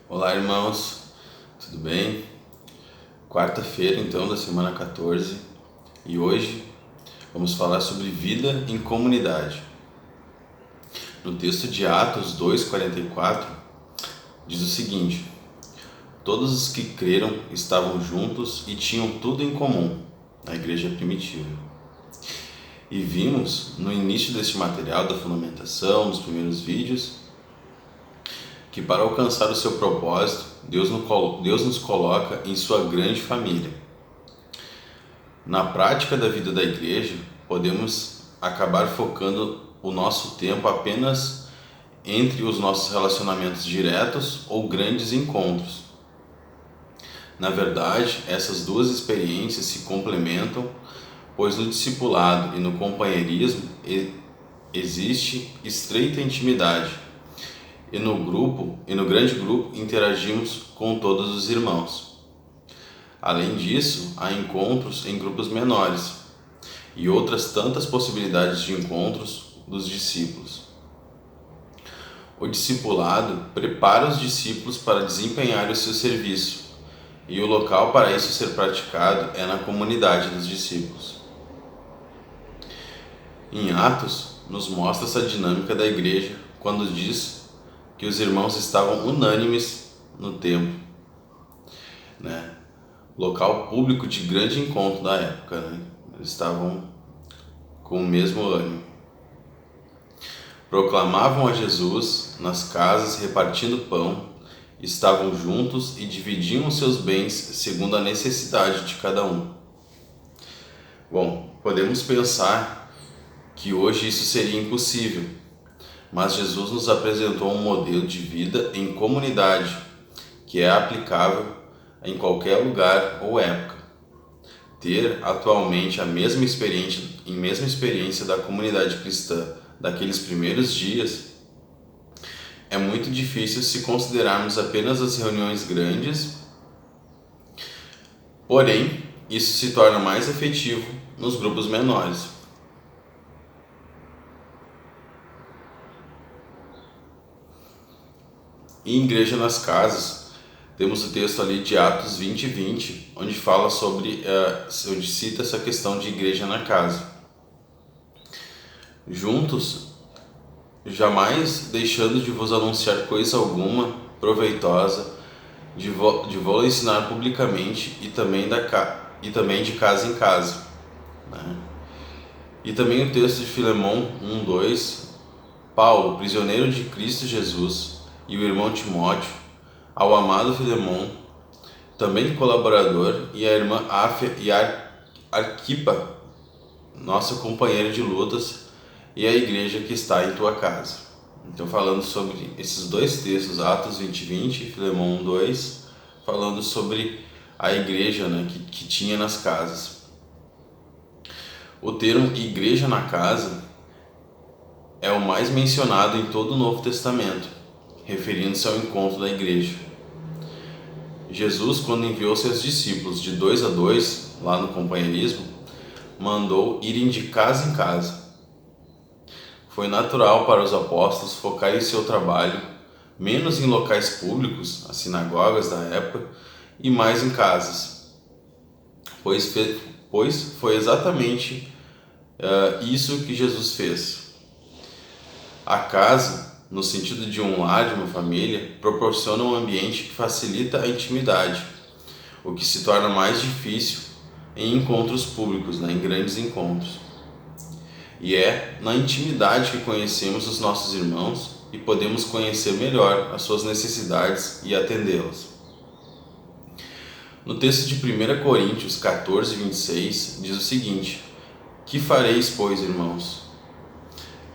Olá, irmãos, tudo bem? Quarta-feira, então, da semana 14, e hoje vamos falar sobre vida em comunidade. No texto de Atos 2:44 diz o seguinte: todos os que creram estavam juntos e tinham tudo em comum, na igreja primitiva. E vimos no início deste material da fundamentação, nos primeiros vídeos, que para alcançar o seu propósito, Deus nos coloca em sua grande família. Na prática da vida da igreja, podemos acabar focando o nosso tempo apenas entre os nossos relacionamentos diretos ou grandes encontros. Na verdade, essas duas experiências se complementam, pois no discipulado e no companheirismo existe estreita intimidade, e no grande grupo interagimos com todos os irmãos. Além disso, há encontros em grupos menores e outras tantas possibilidades de encontros dos discípulos. O discipulado prepara os discípulos para desempenhar o seu serviço, e o local para isso ser praticado é na comunidade dos discípulos. Em Atos, nos mostra essa dinâmica da igreja quando diz que os irmãos estavam unânimes no templo, local público de grande encontro da época, Eles estavam com o mesmo ânimo. Proclamavam a Jesus nas casas, repartindo pão, estavam juntos e dividiam seus bens segundo a necessidade de cada um. Bom, podemos pensar que hoje isso seria impossível, mas Jesus nos apresentou um modelo de vida em comunidade que é aplicável em qualquer lugar ou época. Ter atualmente a mesma experiência da comunidade cristã daqueles primeiros dias é muito difícil se considerarmos apenas as reuniões grandes, porém, isso se torna mais efetivo nos grupos menores. Em Igreja nas Casas, temos o texto ali de Atos 20:20, onde fala onde cita essa questão de igreja na casa. Juntos, jamais deixando de vos anunciar coisa alguma proveitosa, de vou ensinar publicamente e também de casa em casa. E também o texto de Filemão 1:2, Paulo, prisioneiro de Cristo Jesus, e o irmão Timóteo, ao amado Filemão, também colaborador, e a irmã Áfia e Arquipa, nossa companheira de lutas, e a igreja que está em tua casa. Então, falando sobre esses dois textos, Atos 20:20 e Filemão 1:2, falando sobre a igreja que tinha nas casas. O termo igreja na casa é o mais mencionado em todo o Novo Testamento, referindo-se ao encontro da igreja. Jesus, quando enviou seus discípulos de 2 a 2, lá no companheirismo, mandou irem de casa em casa. Foi natural para os apóstolos focarem seu trabalho menos em locais públicos, as sinagogas da época, e mais em casas, pois foi exatamente isso que Jesus fez. A casa, no sentido de um lar, de uma família, proporciona um ambiente que facilita a intimidade, o que se torna mais difícil em encontros públicos, em grandes encontros. E é na intimidade que conhecemos os nossos irmãos e podemos conhecer melhor as suas necessidades e atendê-las. No texto de 1 Coríntios 14:26 diz o seguinte: que fareis, pois, irmãos,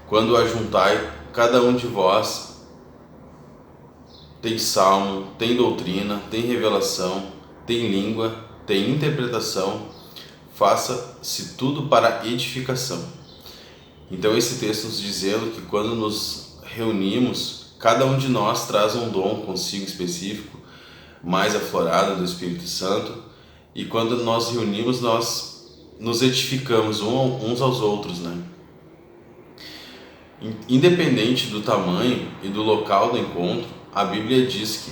quando ajuntai cada um de vós tem salmo, tem doutrina, tem revelação, tem língua, tem interpretação, faça-se tudo para edificação. Então esse texto nos dizendo que quando nos reunimos, cada um de nós traz um dom consigo específico, mais aflorado do Espírito Santo, e quando nós reunimos, nós nos edificamos uns aos outros, Independente do tamanho e do local do encontro, a Bíblia diz que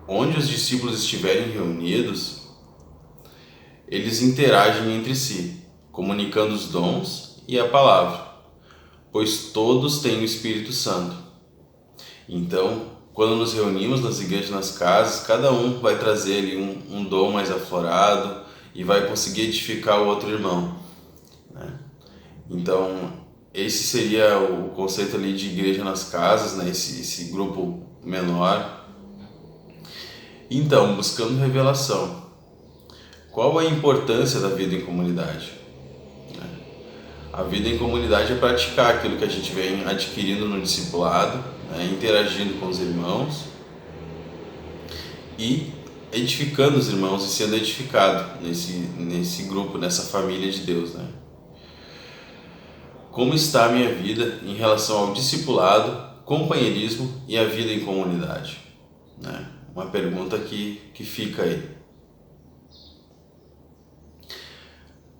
onde os discípulos estiverem reunidos, eles interagem entre si, comunicando os dons e a palavra, pois todos têm o Espírito Santo. Então, quando nos reunimos nas igrejas, nas casas, cada um vai trazer ali um dom mais aflorado e vai conseguir edificar o outro irmão, né? Então, esse seria o conceito ali de igreja nas casas, né? Esse grupo menor. Então, buscando revelação. Qual a importância da vida em comunidade? A vida em comunidade é praticar aquilo que a gente vem adquirindo no discipulado, né? Interagindo com os irmãos e edificando os irmãos e sendo edificado nesse grupo, nessa família de Deus, né? Como está a minha vida em relação ao discipulado, companheirismo e a vida em comunidade, né? Uma pergunta que fica aí.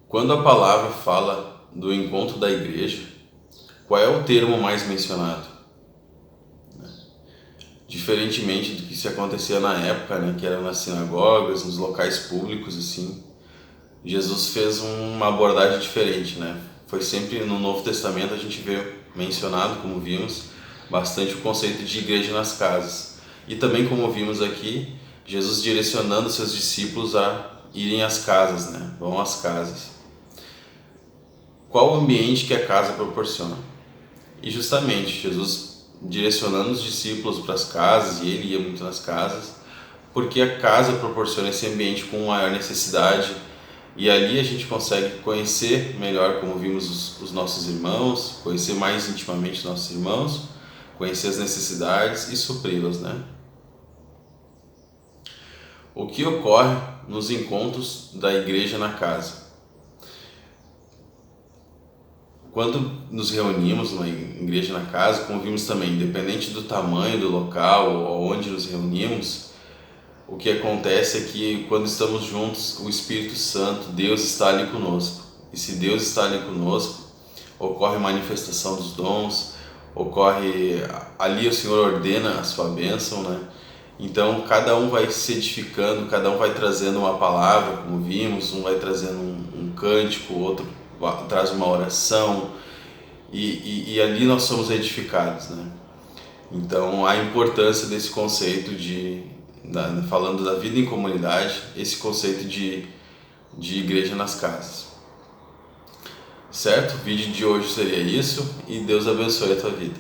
Quando a palavra fala do encontro da igreja, qual é o termo mais mencionado? Diferentemente do que se acontecia na época, né, que era nas sinagogas, nos locais públicos, assim, Jesus fez uma abordagem diferente, né? Foi sempre no Novo Testamento a gente vê mencionado, como vimos, bastante o conceito de igreja nas casas. E também, como vimos aqui, Jesus direcionando seus discípulos a irem às casas, né? Vão às casas. Qual o ambiente que a casa proporciona? E justamente, Jesus direcionando os discípulos para as casas, e ele ia muito nas casas, porque a casa proporciona esse ambiente com maior necessidade, e ali a gente consegue conhecer melhor, como vimos, os nossos irmãos, conhecer mais intimamente os nossos irmãos, conhecer as necessidades e supri-las, né? O que ocorre nos encontros da igreja na casa? Quando nos reunimos numa igreja na casa, como vimos também, independente do tamanho do local ou onde nos reunimos, o que acontece é que quando estamos juntos, o Espírito Santo, Deus está ali conosco. E se Deus está ali conosco, ocorre manifestação dos dons, ocorre ali o Senhor ordena a sua bênção, né? Então cada um vai se edificando, cada um vai trazendo uma palavra, como vimos, um vai trazendo um cântico, o outro traz uma oração, e ali nós somos edificados, né? Então a importância desse conceito falando da vida em comunidade, esse conceito de igreja nas casas. Certo? O vídeo de hoje seria isso, e Deus abençoe a tua vida.